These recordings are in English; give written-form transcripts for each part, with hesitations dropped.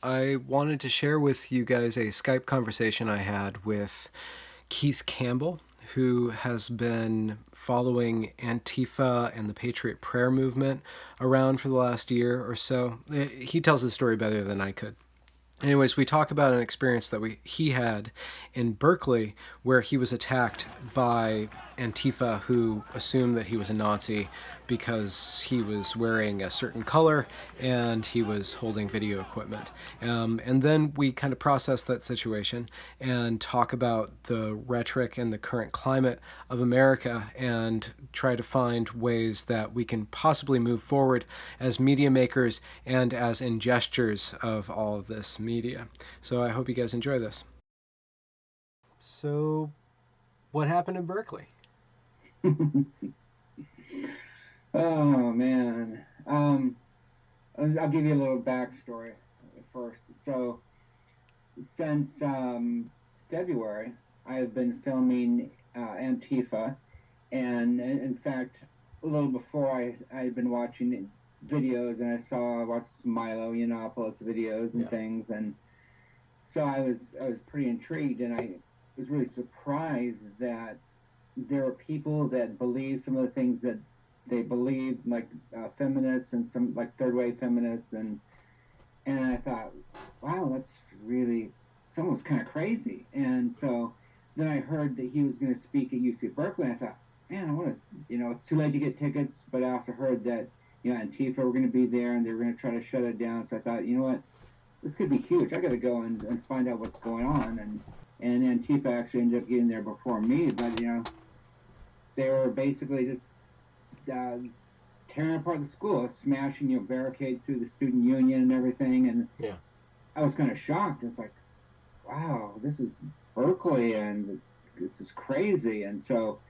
I wanted to share with you guys a Skype conversation I had with Keith Campbell, who has been following Antifa and the Patriot Prayer movement around for the last year or so. He tells his story better than I could. Anyways, we talk about an experience that he had in Berkeley where he was attacked by Antifa who assumed that he was a Nazi because he was wearing a certain color and he was holding video equipment. And then we kind of process that situation and talk about the rhetoric and the current climate of America and try to find ways that we can possibly move forward as media makers and as ingestors of all of this media. So I hope you guys enjoy this. So, what happened in Berkeley? Oh man. I'll give you a little backstory first. So since February, I have been filming Antifa, and in fact, a little before I had been watching videos, and I watched Milo Yiannopoulos videos and Yeah. things, and so I was pretty intrigued, and I was really surprised that there are people that believe some of the things that they believe, like feminists and some like third wave feminists, and I thought, wow, that's really it's almost kind of crazy. And so then I heard that he was going to speak at UC Berkeley. And I thought, man, I want to, it's too late to get tickets, but I also heard that Antifa were going to be there and they were going to try to shut it down. So I thought, you know what, this could be huge. I got to go and find out what's going on. And Antifa actually ended up getting there before me, but they were basically just uh, tearing apart the school, smashing barricades through the student union and everything. And Yeah. I was kind of shocked. It's like, wow, this is Berkeley, and this is crazy. And so,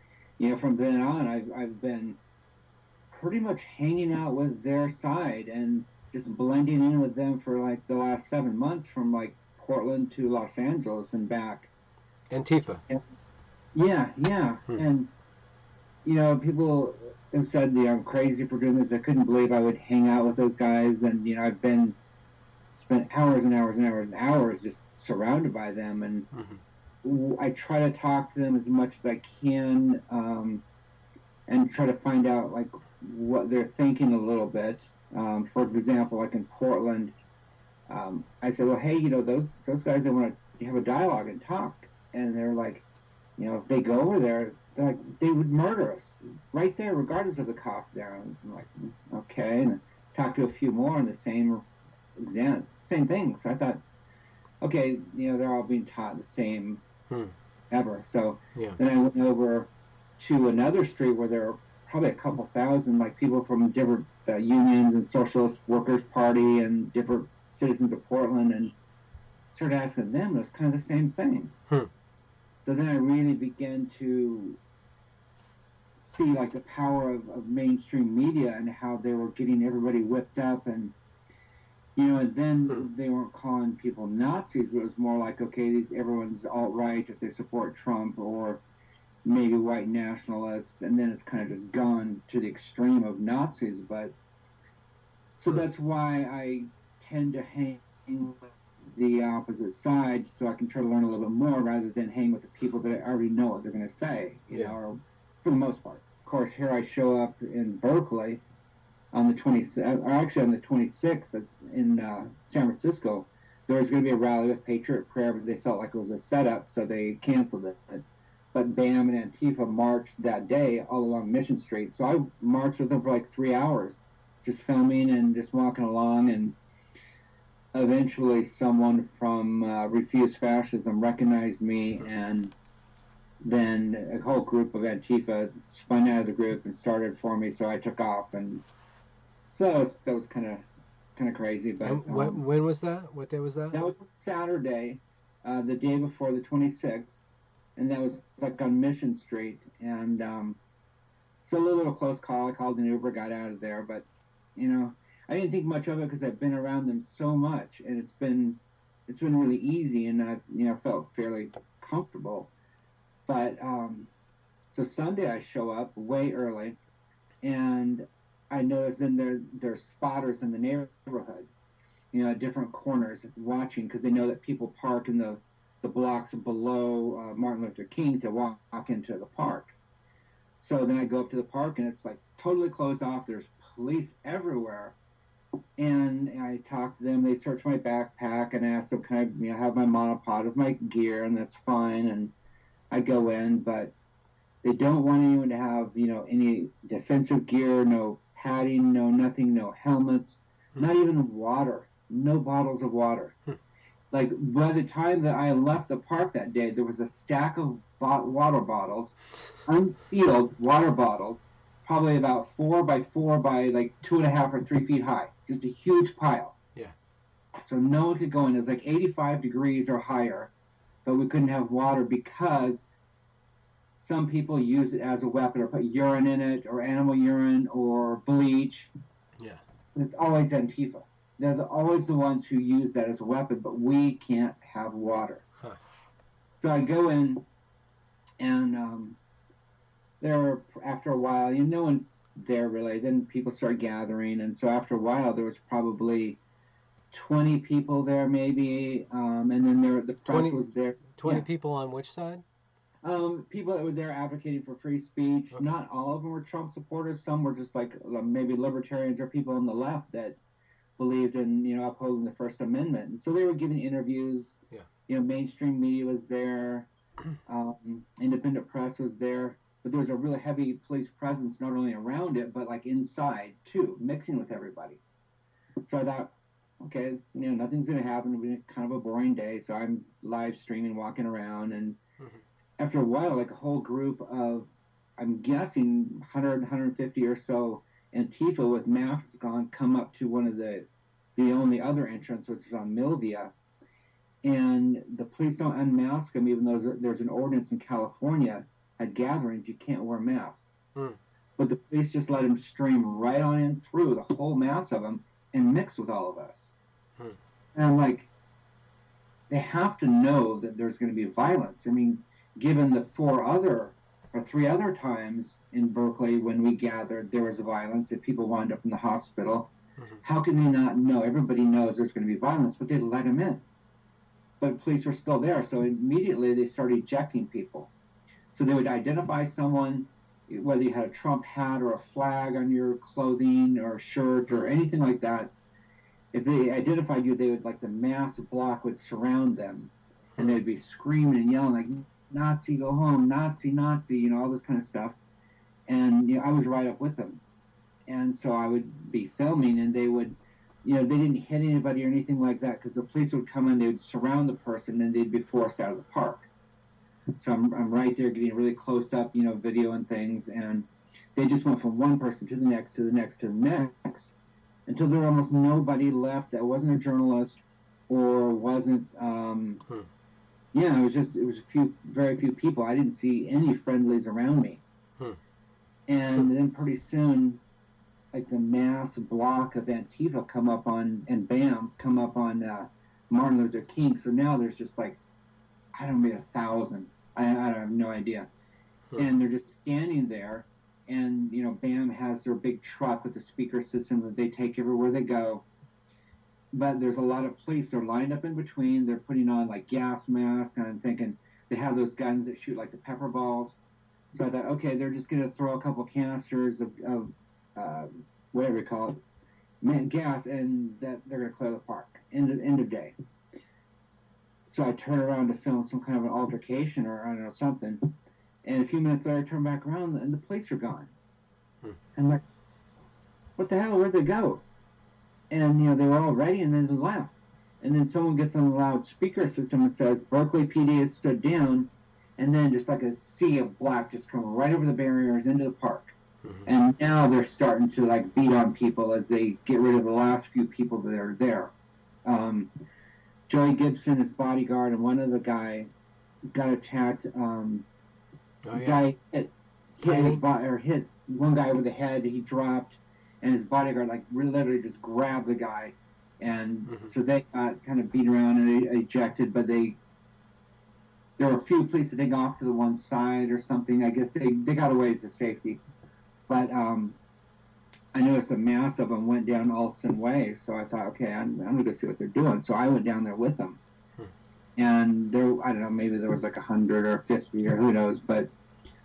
from then on, I've been pretty much hanging out with their side and just blending in with them for like the last 7 months, from like Portland to Los Angeles and back. Antifa. And yeah, yeah, Hmm. and people have said, I'm crazy for doing this. I couldn't believe I would hang out with those guys, and I've been spent hours and hours and hours and hours just surrounded by them, and Mm-hmm. I try to talk to them as much as I can, and try to find out like what they're thinking a little bit. For example, like in Portland, I said, well, hey, those guys, they want to have a dialogue and talk, and they're like, if they go over there, they're like, they would murder us right there, regardless of the cops there. And I'm like, okay, and I talked to a few more on the same thing. So I thought, okay, they're all being taught the same Hmm. ever. So Yeah. then I went over to another street where there are probably a couple thousand, like people from different unions and Socialist Workers Party and different citizens of Portland, and started asking them. It was kind of the same thing. Hmm. So then I really began to see like the power of mainstream media and how they were getting everybody whipped up, and Hmm. then they weren't calling people Nazis, but it was more like, okay, everyone's alt right if they support Trump, or maybe white nationalists, and then it's kind of just gone to the extreme of Nazis. But so Hmm. that's why I tend to hang with the opposite side, so I can try to learn a little bit more rather than hang with the people that I already know what they're going to say, Yeah. or for the most part. Of course, here I show up in Berkeley on the 27th, or actually on the 26th, that's in San Francisco. There was going to be a rally with Patriot Prayer, but they felt like it was a setup, so they canceled it. But BAM and Antifa marched that day all along Mission Street. So I marched with them for like 3 hours, just filming and just walking along. And eventually, someone from Refuse Fascism recognized me, Hmm. and then a whole group of Antifa spun out of the group and started for me. So I took off, and so that was kind of crazy. But And when was that? What day was that? that was Saturday, the day before the 26th, and that was like on Mission Street. And so a little close call. I called an Uber, got out of there, but I didn't think much of it because I've been around them so much, and it's been really easy, and I've felt fairly comfortable. But so Sunday I show up way early, and I noticed then there's spotters in the neighborhood, at different corners watching, because they know that people park in the blocks below Martin Luther King to walk into the park. So then I go up to the park and it's like totally closed off. There's police everywhere. And I talk to them. They search my backpack and ask them, can I, have my monopod of my gear? And that's fine. And I go in, but they don't want anyone to have, any defensive gear, no padding, no nothing, no helmets, not even water, no bottles of water. Like by the time that I left the park that day, there was a stack of water bottles, unsealed water bottles, probably about 4 by 4 by like 2.5 or 3 feet high, just a huge pile. Yeah. So no one could go in. It was like 85 degrees or higher, but we couldn't have water because some people use it as a weapon or put urine in it or animal urine or bleach. Yeah. It's always Antifa. They're always the ones who use that as a weapon, but we can't have water. Huh. So I go in, and there, after a while, no one's there really. Then people start gathering, and so after a while, there was probably 20 people there, maybe, and then the press 20, was there. 20 Yeah. people on which side? People that were there advocating for free speech. Okay. Not all of them were Trump supporters. Some were just like maybe libertarians or people on the left that believed in upholding the First Amendment. And so they were giving interviews. Yeah. Mainstream media was there. Independent press was there. But there was a really heavy police presence not only around it but like inside too, mixing with everybody. So I thought, okay, nothing's going to happen. It'll be kind of a boring day. So I'm live streaming, walking around, and after a while, like a whole group of, I'm guessing 100, 150 or so Antifa with masks on come up to one of the only other entrance, which is on Milvia. And the police don't unmask them, even though there's an ordinance in California at gatherings you can't wear masks. But the police just let them stream right on in through the whole mass of them and mix with all of us. And I'm like, they have to know that there's going to be violence. I mean, given the 3 other times in Berkeley when we gathered, there was violence and people wound up in the hospital. How can they not know? Everybody knows there's going to be violence, but they let them in. But police were still there, so immediately they started ejecting people. So they would identify someone, whether you had a Trump hat or a flag on your clothing or shirt or anything like that. If they identified you, they would, like, the mass block would surround them, and they'd be screaming and yelling like, Nazi, go home, Nazi, Nazi, all this kind of stuff. And I was right up with them, and so I would be filming, and they would, they didn't hit anybody or anything like that, because the police would come in, they would surround the person, and they'd be forced out of the park. So I'm right there getting really close up, video and things, and they just went from one person to the next, to the next, to the next, until there was almost nobody left that wasn't a journalist or wasn't. It was very few people. I didn't see any friendlies around me. And then pretty soon, like the mass block of Antifa come up on Martin Luther King. So now there's just like, I don't know, maybe 1,000. I have no idea. And they're just standing there. And, BAM has their big truck with the speaker system that they take everywhere they go. But there's a lot of police. They're lined up in between. They're putting on, like, gas masks. And I'm thinking they have those guns that shoot, like, the pepper balls. So I thought, okay, they're just going to throw a couple canisters of whatever you call it, gas, and that they're going to clear the park. End of day. So I turn around to film some kind of an altercation or, I don't know, something. And a few minutes later, I turn back around, and the police are gone. I'm like, what the hell? Where'd they go? And, they were all ready, and then they left. And then someone gets on the loudspeaker system and says, Berkeley PD has stood down, and then just like a sea of black just come right over the barriers into the park. And now they're starting to, like, beat on people as they get rid of the last few people that are there. Joey Gibson, his bodyguard, and one other guy got attacked. Guy hit one guy over the head. He dropped, and his bodyguard literally just grabbed the guy, and so they got kind of beat around and ejected. But there were a few police that they got off to the one side or something. I guess they got away to safety. But I noticed a mass of them went down Alston Way. So I thought, okay, I'm going to go see what they're doing. So I went down there with them. And there, I don't know, maybe there was like 100 or 50 or who knows. But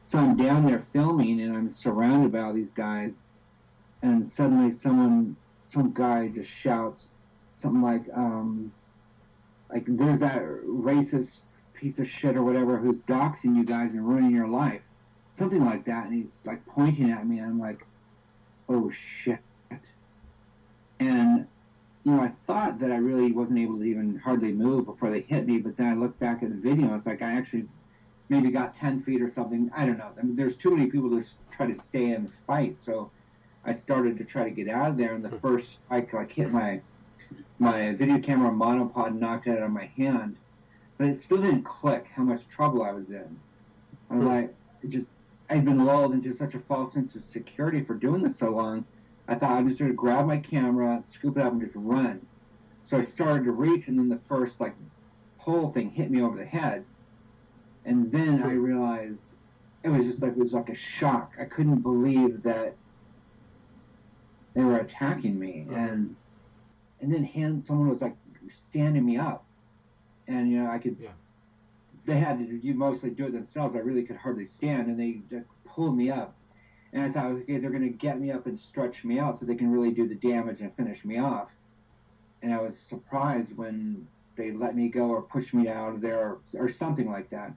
so I'm down there filming and I'm surrounded by all these guys. And suddenly some guy just shouts something like there's that racist piece of shit or whatever who's doxing you guys and ruining your life. Something like that. And he's like pointing at me. And I'm like, oh shit. And, I thought that I really wasn't able to even hardly move before they hit me. But then I looked back at the video. And it's like I actually maybe got 10 feet or something. I don't know. I mean, there's too many people to try to stay and fight. So I started to try to get out of there. And the first spike like hit my video camera monopod and knocked it out of my hand. But it still didn't click how much trouble I was in. I was like, I'd been lulled into such a false sense of security for doing this so long. I thought I was just going to grab my camera, scoop it up, and just run. So I started to reach, and then the first like pole thing hit me over the head. And then I realized it was like a shock. I couldn't believe that they were attacking me, and then someone was like standing me up, and I could. Yeah. They had to mostly do it themselves. I really could hardly stand, and they just pulled me up. And I thought, okay, they're going to get me up and stretch me out so they can really do the damage and finish me off. And I was surprised when they let me go or pushed me out of there or something like that.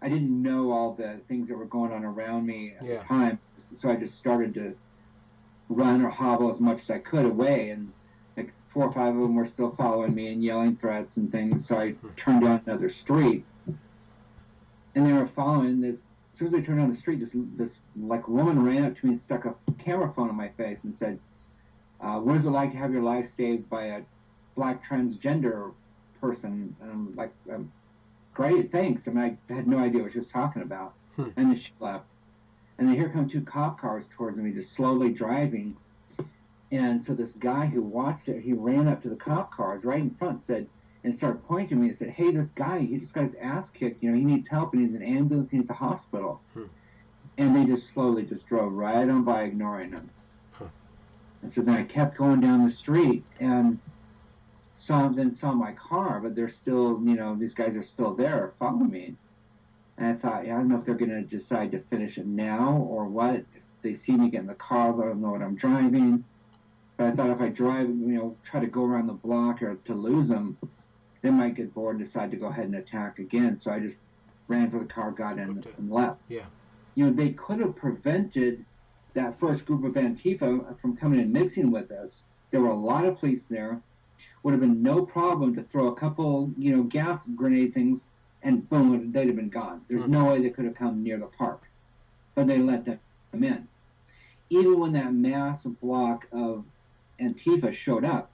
I didn't know all the things that were going on around me at the time, so I just started to run or hobble as much as I could away. And like 4 or 5 of them were still following me and yelling threats and things. So I turned down another street, and they were following this. As soon as I turned down the street, this like woman ran up to me and stuck a camera phone in my face and said, "What is it like to have your life saved by a black transgender person?" And I'm like, "Great, thanks." I mean, I had no idea what she was talking about. And then she left. And then here come 2 cop cars towards me, just slowly driving. And so this guy who watched it, he ran up to the cop cars right in front, and started pointing to me and said, "Hey, this guy, he just got his ass kicked. He needs help. He needs an ambulance. He needs a hospital." And they just slowly just drove right on by, ignoring him. And so then I kept going down the street and saw my car, but they're still, these guys are still there following me. And I thought, I don't know if they're going to decide to finish it now or what. If they see me get in the car, they don't know what I'm driving. But I thought if I drive, try to go around the block or to lose them, they might get bored and decide to go ahead and attack again. So I just ran for the car, got in, and left. Yeah. They could have prevented that first group of Antifa from coming and mixing with us. There were a lot of police there. Would have been no problem to throw a couple, gas grenade things, and boom, they'd have been gone. There's no way they could have come near the park. But they let them in. Even when that mass block of Antifa showed up,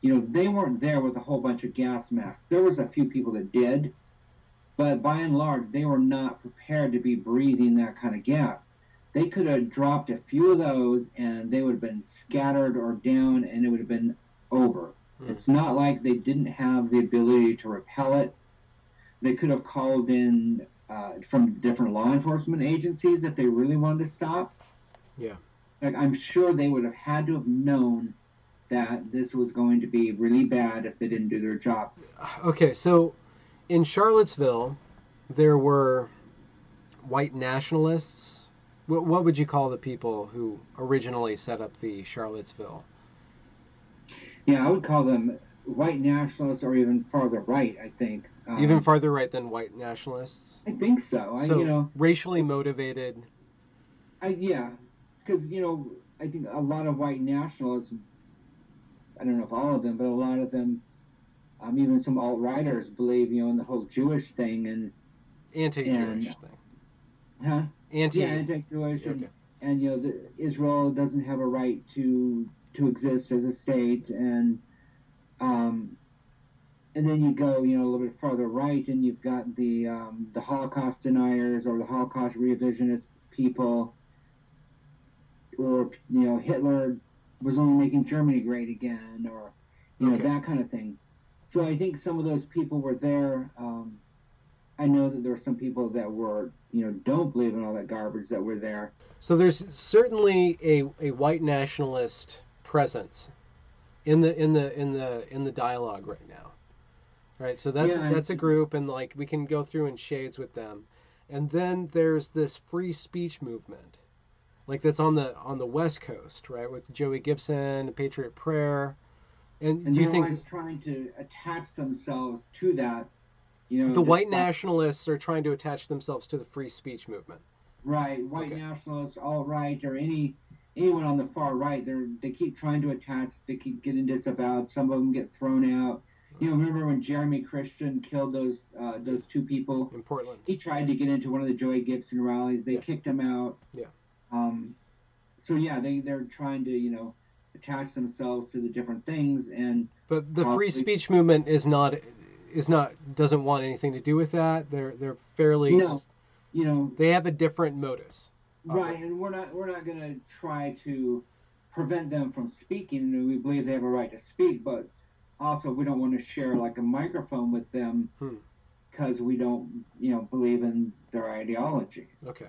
they weren't there with a whole bunch of gas masks. There was a few people that did, but by and large, they were not prepared to be breathing that kind of gas. They could have dropped a few of those, and they would have been scattered or down, and it would have been over. It's not like they didn't have the ability to repel it. They could have called in from different law enforcement agencies if they really wanted to stop. Yeah. Like, I'm sure they would have had to have known that this was going to be really bad if they didn't do their job. Okay, so in Charlottesville, there were white nationalists. What would you call the people who originally set up the Charlottesville? Yeah, I would call them white nationalists, or even farther right, I think. Even farther right than white nationalists? I think so. Racially motivated. Yeah, because, I think a lot of white nationalists, I don't know if all of them, but a lot of them, even some alt-righters believe, in the whole Jewish thing and anti-Jewish thing. Huh? Yeah, anti-Jewish, and Israel doesn't have a right to exist as a state, and then you go, a little bit farther right, and you've got the Holocaust deniers or the Holocaust revisionist people, or Hitler was only making Germany great again, or that kind of thing. So I think some of those people were there. I know that there were some people that were, don't believe in all that garbage that were there. So there's certainly a white nationalist presence in the dialogue right now. Right? So Yeah, that's a group, and like we can go through in shades with them. And then there's this free speech movement. Like that's on the West Coast, right? With Joey Gibson, Patriot Prayer. And and do you they're think always trying to attach themselves to that, the white despite nationalists are trying to attach themselves to the free speech movement? right, white Okay. nationalists, alt right, or anyone on the far right. They keep trying to attach. They keep getting disavowed. Some of them get thrown out. Remember when Jeremy Christian killed Yeah. those two people? In Portland. He tried to get into one of the Joey Gibson rallies. They Yeah. kicked him out. Yeah. Um, so yeah, they're trying to attach themselves to the different things and But the free probably speech movement is not doesn't want anything to do with that. They're fairly no, just you know, they have a different modus. right. And we're not going to try to prevent them from speaking. And we believe they have a right to speak, but also we don't want to share like a microphone with them Hmm. because we don't believe in their ideology. Okay.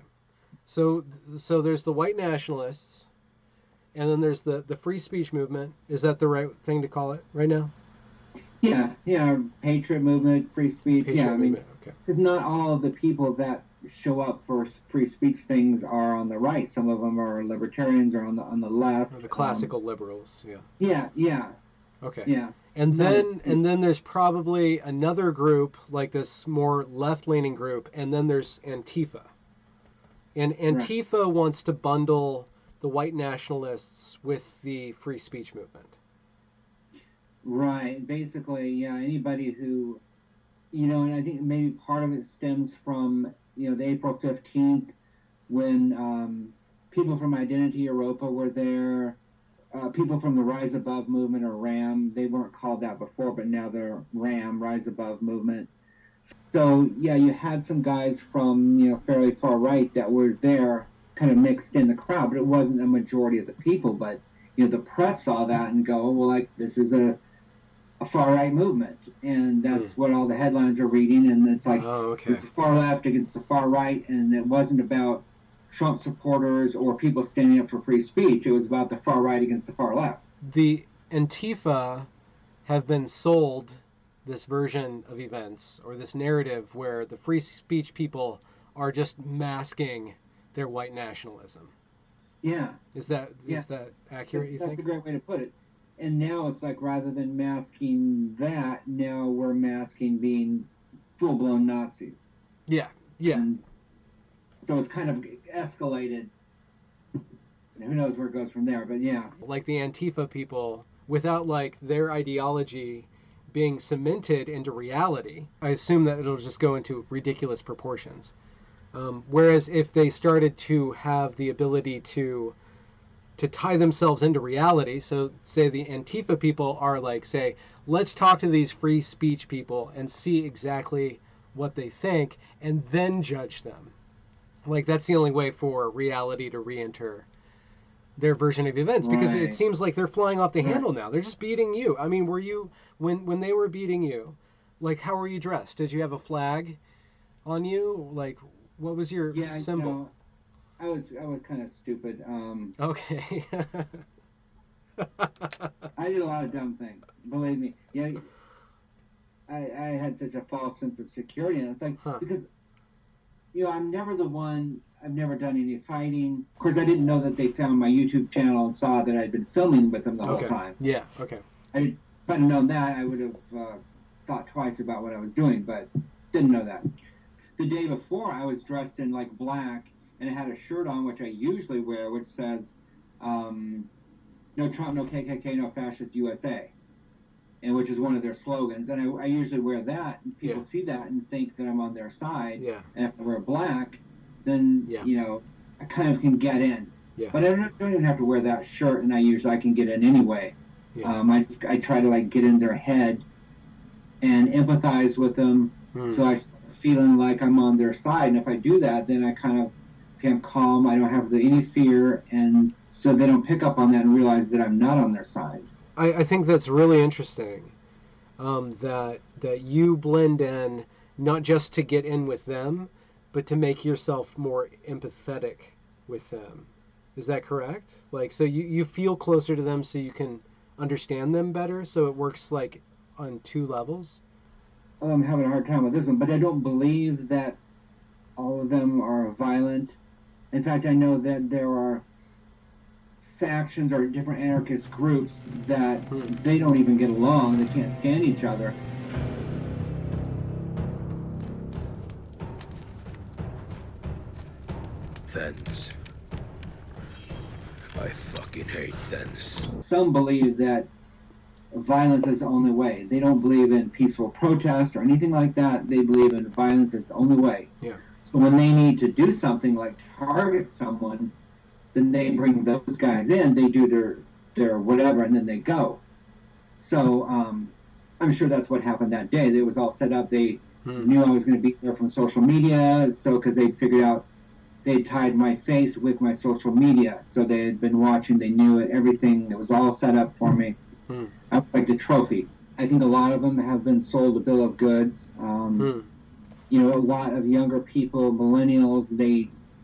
So there's the white nationalists, and then there's the free speech movement. Is that the right thing to call it right now? Yeah, yeah, patriot movement, free speech. Yeah, Patriot I mean, movement. Okay. because not all of the people that show up for free speech things are on the right. Some of them are libertarians or on the left. Or the classical liberals. Yeah. Yeah, yeah, Okay. yeah. And Not a, then and then there's probably another group like this more left-leaning group, and then there's Antifa. And right, Antifa wants to bundle the white nationalists with the free speech movement. right. Basically, yeah. Anybody who and I think maybe part of it stems from the April 15th when people from Identity Europa were there. People from the Rise Above movement or RAM, they weren't called that before, but now they're RAM, Rise Above movement. So yeah, you had some guys from fairly far right that were there, kind of mixed in the crowd, but it wasn't a majority of the people. But the press saw that and go, well, like this is a far right movement, and Hmm. that's what all the headlines are reading. And it's like Oh, okay. it's the far left against the far right, and it wasn't about Trump supporters or people standing up for free speech. It was about the far right against the far left. The Antifa have been sold this version of events or this narrative where the free speech people are just masking their white nationalism. Yeah, Is that yeah, is that accurate, you that's think? a great way to put it. And now it's like rather than masking that, now we're masking being full blown Nazis. Yeah. Yeah. And so it's kind of escalated. Who knows where it goes from there? But yeah, Like the Antifa people without like their ideology being cemented into reality. I assume that it'll just go into ridiculous proportions. Whereas if they started to have the ability to tie themselves into reality, so say the Antifa people are like, say, let's talk to these free speech people and see exactly what they think and then judge them. Like that's the only way for reality to re-enter their version of events because it right, seems like they're flying off the right. handle now. They're just beating you. I mean, were you when they were beating you, like how were you dressed? Did you have a flag on you? Like what was your Yeah, symbol? I was kind of stupid. Okay. I did a lot of dumb things. Believe me. Yeah, I had such a false sense of security, and it's like Huh. because I'm never the one. I've never done any fighting. Of course, I didn't know that they found my YouTube channel and saw that I'd been filming with them the whole Okay. time. Yeah. Okay. If I'd known that, I would have thought twice about what I was doing, but didn't know that. The day before, I was dressed in like black, and I had a shirt on, which I usually wear, which says, "No Trump, no KKK, no fascist USA," and which is one of their slogans. And I usually wear that, and Yeah. people see that and think that I'm on their side. Yeah. And if I wear black, then Yeah. I kind of can get in. Yeah. But I don't even have to wear that shirt, and I can get in anyway. Yeah. I try to like get in their head and empathize with them, so I start feeling like I'm on their side. And if I do that, then I kind of become calm. I don't have any fear, and so they don't pick up on that and realize that I'm not on their side. I think that's really interesting. That you blend in not just to get in with them, but to make yourself more empathetic with them. Is that correct? Like, so you feel closer to them so you can understand them better, so it works like on two levels? I'm having a hard time with this one, but I don't believe that all of them are violent. In fact, I know that there are factions or different anarchist groups that they don't even get along. They can't stand each other. Thens. I fucking hate Thens. Some believe that violence is the only way. They don't believe in peaceful protest or anything like that. They believe in violence is the only way. Yeah. So when they need to do something like target someone, then they bring those guys in, they do their whatever, and then they go. So I'm sure that's what happened that day. It was all set up. They knew I was going to be there from social media, so because they figured out they tied my face with my social media. So they had been watching, they knew it, everything. It was all set up for me. I was like the trophy. I think a lot of them have been sold a bill of goods. You know, a lot of younger people, millennials,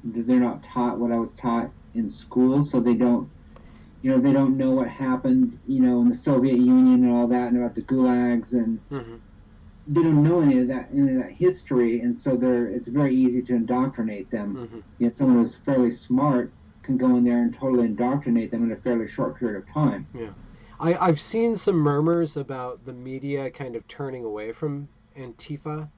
they're not taught what I was taught in school, so they don't know what happened, in the Soviet Union and all that, and about the gulags, and they don't know any of that history, and so it's very easy to indoctrinate them. Someone who's fairly smart can go in there and totally indoctrinate them in a fairly short period of time. Yeah. I've seen some murmurs about the media kind of turning away from Antifa,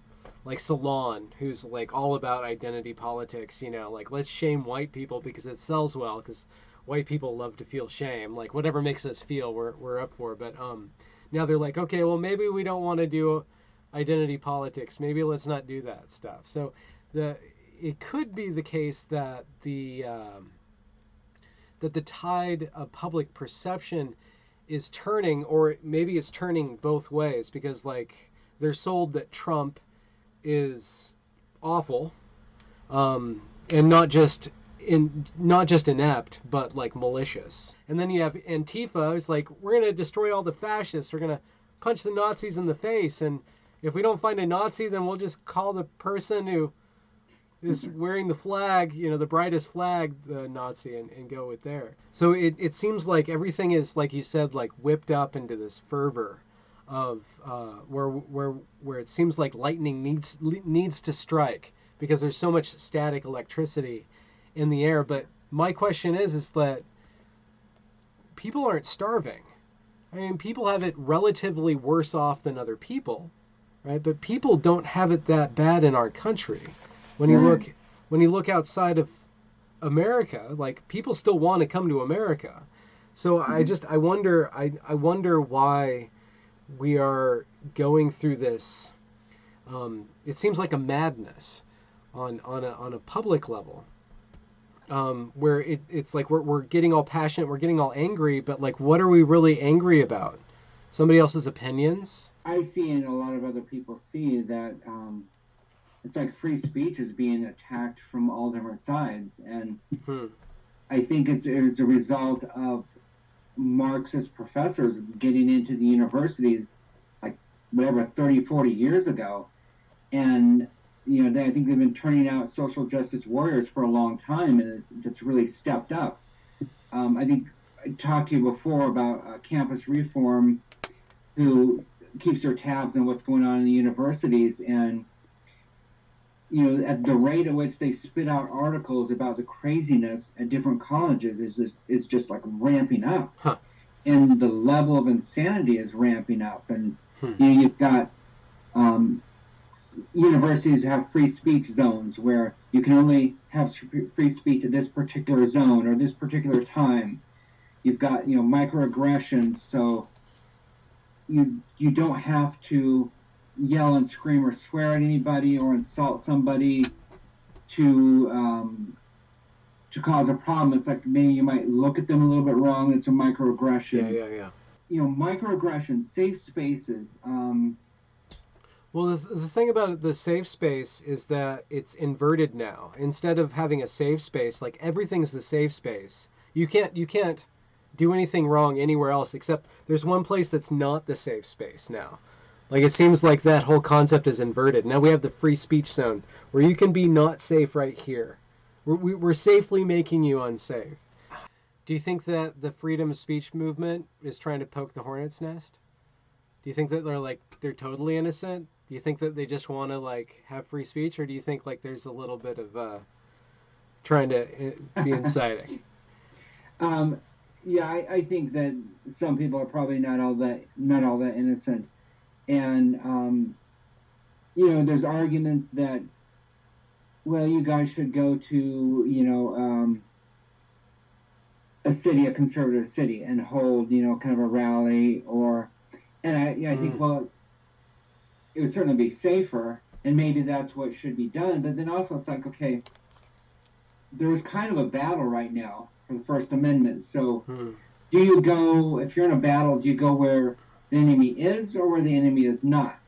like Salon, who's like all about identity politics, like let's shame white people because it sells well, because white people love to feel shame, like whatever makes us feel we're up for. But now they're like, okay, well maybe we don't want to do identity politics, maybe let's not do that stuff. So it could be the case that the tide of public perception is turning, or maybe it's turning both ways, because like they're sold that Trump is awful, and not just inept, but like malicious. And then you have Antifa, who's like, we're gonna destroy all the fascists, we're gonna punch the Nazis in the face, and if we don't find a Nazi, then we'll just call the person who is wearing the flag, the brightest flag, the Nazi, and go with there. So it seems like everything is, like you said, like whipped up into this fervor of where it seems like lightning needs to strike, because there's so much static electricity in the air. But my question is that people aren't starving. I mean, people have it relatively worse off than other people, right? But people don't have it that bad in our country. When you look outside of America, like people still want to come to America. So I wonder why we are going through this. It seems like a madness on a public level, where it's like we're getting all passionate, we're getting all angry, but like, what are we really angry about? Somebody else's opinions? I see, and a lot of other people see, that it's like free speech is being attacked from all different sides, and I think it's a result of Marxist professors getting into the universities like whatever 30, 40 years ago, and I think they've been turning out social justice warriors for a long time, and it's really stepped up. I think I talked to you before about campus reform, who keeps their tabs on what's going on in the universities, and at the rate at which they spit out articles about the craziness at different colleges is just like ramping up, and the level of insanity is ramping up. And you've got universities have free speech zones where you can only have free speech at this particular zone or this particular time. You've got microaggressions, so you don't have to yell and scream or swear at anybody or insult somebody to cause a problem. It's like maybe you might look at them a little bit wrong. It's a microaggression. Yeah. Microaggressions, safe spaces. Well, the thing about the safe space is that it's inverted now. Instead of having a safe space, like everything's the safe space. You can't do anything wrong anywhere else, except there's one place that's not the safe space now. Like it seems like that whole concept is inverted. Now we have the free speech zone where you can be not safe right here. We're safely making you unsafe. Do you think that the freedom of speech movement is trying to poke the hornet's nest? Do you think that they're totally innocent? Do you think that they just want to like have free speech, or do you think like there's a little bit of trying to be inciting? Yeah, I think that some people are probably not all that innocent, and there's arguments that, well, you guys should go to a conservative city, and hold kind of a rally, and I think, well, it would certainly be safer, and maybe that's what should be done. But then also it's like, okay, there's kind of a battle right now for the First Amendment. So do you go, if you're in a battle, do you go where the enemy is or where the enemy is not?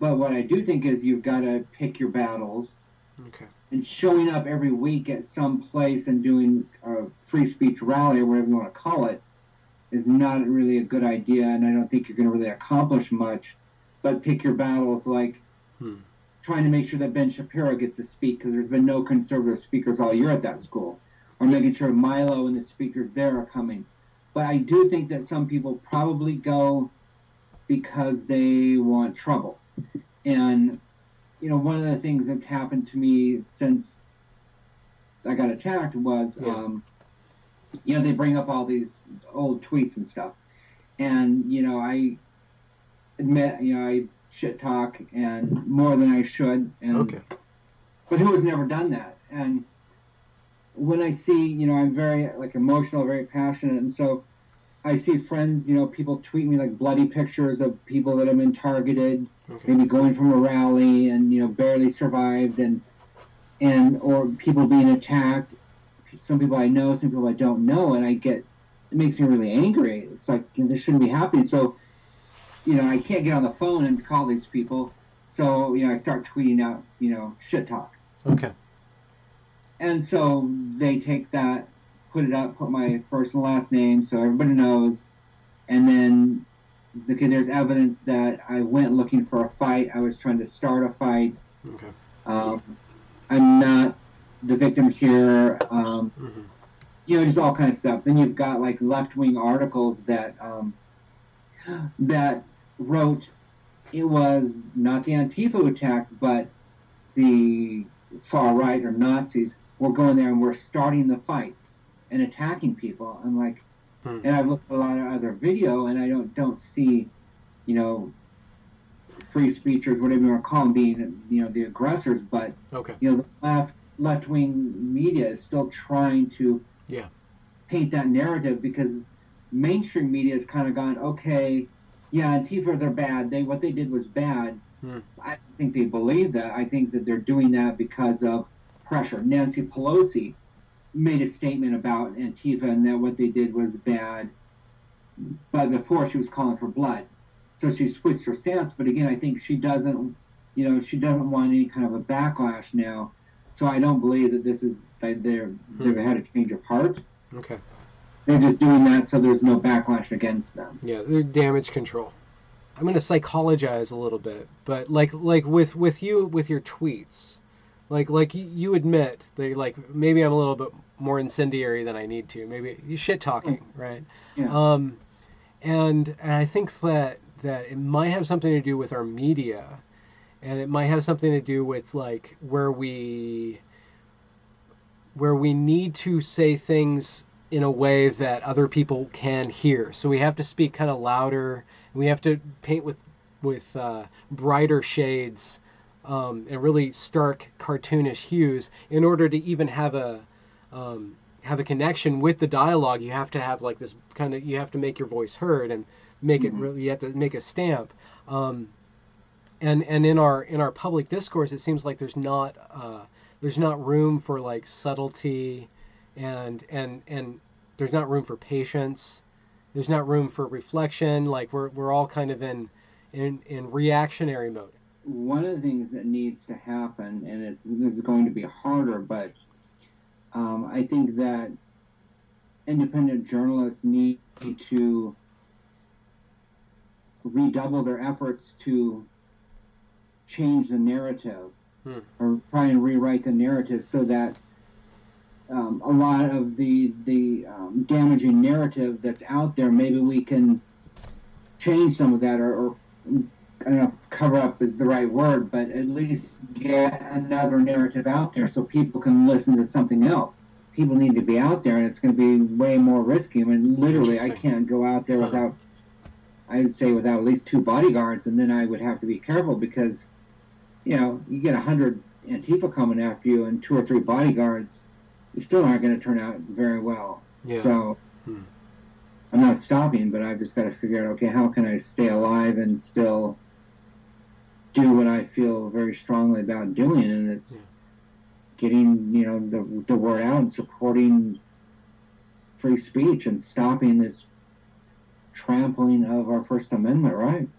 But what I do think is you've got to pick your battles. Okay. And showing up every week at some place and doing a free speech rally or whatever you want to call it is not really a good idea, and I don't think you're going to really accomplish much. But pick your battles, like trying to make sure that Ben Shapiro gets to speak, because there's been no conservative speakers all year at that school, or making sure Milo and the speakers there are coming. But I do think that some people probably go because they want trouble. And one of the things that's happened to me since I got attacked was, they bring up all these old tweets and stuff. And, I admit, I shit talk and more than I should. And, But who has never done that? And when I see, I'm very emotional, very passionate. And so I see friends, people tweet me like bloody pictures of people that have been targeted, maybe going from a rally and, barely survived, and or people being attacked. Some people I know, some people I don't know, and it makes me really angry. It's like, this shouldn't be happening. So, I can't get on the phone and call these people. So, I start tweeting out, shit talk. Okay. And so they take that, put it up, put my first and last name so everybody knows. And then, there's evidence that I went looking for a fight. I was trying to start a fight. Okay. I'm not the victim here. Just all kind of stuff. Then you've got like left-wing articles that wrote it was not the Antifa who attacked, but the far right or Nazis were going there and were starting the fights and attacking people. I'm like, and I've looked at a lot of other video, and I don't see, free speech or whatever you want to call them being, the aggressors, but the left-wing media is still trying to paint that narrative, because mainstream media has kind of gone, okay, yeah, Antifa, they're bad. What they did was bad. I don't think they believe that. I think that they're doing that because of pressure. Nancy Pelosi made a statement about Antifa and that what they did was bad, but before she was calling for blood. So she switched her stance. But again, I think she doesn't want any kind of a backlash now. So I don't believe that this is that they've had a change of heart. Okay. They're just doing that so there's no backlash against them. Yeah, they're damage control. I'm going to psychologize a little bit, but like with you with your tweets, like you admit they maybe I'm a little bit more incendiary than I need to. Maybe you shit talking, right? Yeah. And I think that it might have something to do with our media, and it might have something to do with like where we need to say things in a way that other people can hear. So we have to speak kind of louder. We have to paint with brighter shades and really stark cartoonish hues in order to even have a connection with the dialogue. You have to have like this kind of, you have to make your voice heard and make it really, you have to make a stamp. And in our public discourse, it seems like there's not room for like subtlety and there's not room for patience. There's not room for reflection. Like we're all kind of in reactionary mode. One of the things that needs to happen, and this is going to be harder, but I think that independent journalists need to redouble their efforts to change the narrative or try and rewrite the narrative so that a lot of the damaging narrative that's out there, maybe we can change some of that, or I don't know if cover up is the right word, but at least get another narrative out there so people can listen to something else. People need to be out there, and it's going to be way more risky. I mean, literally, I can't go out there without, I would say, without at least 2 bodyguards, and then I would have to be careful because, you know, you get 100 Antifa coming after you and 2 or 3 bodyguards, you still aren't going to turn out very well. Yeah. So I'm not stopping, but I've just got to figure out, okay, how can I stay alive and still do what I feel very strongly about doing, and it's getting, you know, the word out and supporting free speech and stopping this trampling of our First Amendment rights.